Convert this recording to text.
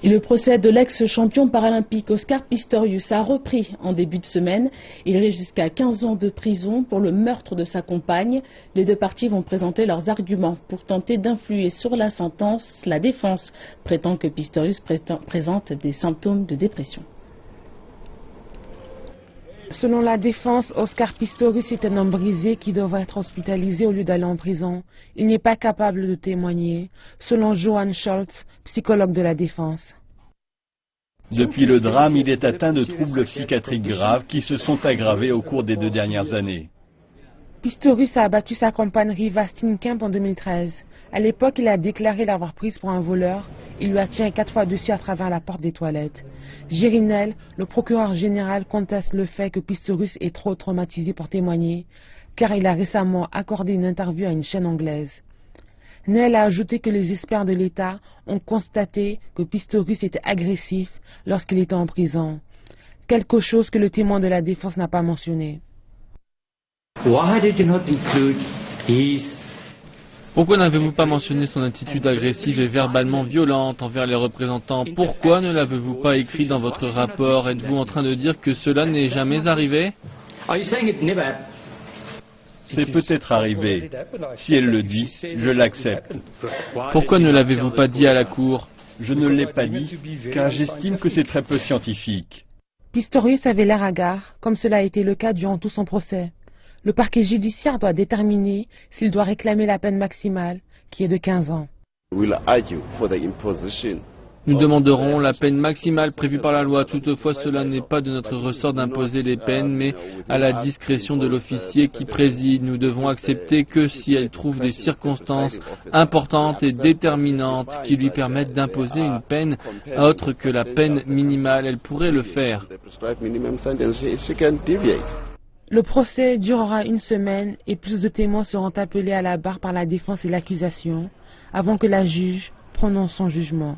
Et le procès de l'ex-champion paralympique Oscar Pistorius a repris en début de semaine. Il risque jusqu'à 15 ans de prison pour le meurtre de sa compagne. Les deux parties vont présenter leurs arguments pour tenter d'influer sur la sentence. La défense prétend que Pistorius présente des symptômes de dépression. Selon la défense, Oscar Pistorius est un homme brisé qui devrait être hospitalisé au lieu d'aller en prison. Il n'est pas capable de témoigner, selon Johann Scholz, psychologue de la défense. Depuis le drame, il est atteint de troubles psychiatriques graves qui se sont aggravés au cours des 2 dernières années. Pistorius a abattu sa compagne Riva Steenkamp en 2013. À l'époque, il a déclaré l'avoir prise pour un voleur. Il lui a tiré 4 fois dessus à travers la porte des toilettes. Jerry Nell, le procureur général, conteste le fait que Pistorius est trop traumatisé pour témoigner, car il a récemment accordé une interview à une chaîne anglaise. Nell a ajouté que les experts de l'État ont constaté que Pistorius était agressif lorsqu'il était en prison, quelque chose que le témoin de la défense n'a pas mentionné. Pourquoi n'avez-vous pas mentionné son attitude agressive et verbalement violente envers les représentants? Pourquoi ne l'avez-vous pas écrit dans votre rapport? Êtes-vous en train de dire que cela n'est jamais arrivé? C'est peut-être arrivé. Si elle le dit, je l'accepte. Pourquoi ne l'avez-vous pas dit à la cour? Je ne l'ai pas dit, car j'estime que c'est très peu scientifique. Pistorius avait l'air hagard, comme cela a été le cas durant tout son procès. Le parquet judiciaire doit déterminer s'il doit réclamer la peine maximale, qui est de 15 ans. Nous demanderons la peine maximale prévue par la loi. Toutefois, cela n'est pas de notre ressort d'imposer les peines, mais à la discrétion de l'officier qui préside. Nous devons accepter que si elle trouve des circonstances importantes et déterminantes qui lui permettent d'imposer une peine autre que la peine minimale, elle pourrait le faire. Le procès durera 1 semaine et plus de témoins seront appelés à la barre par la défense et l'accusation avant que la juge prononce son jugement.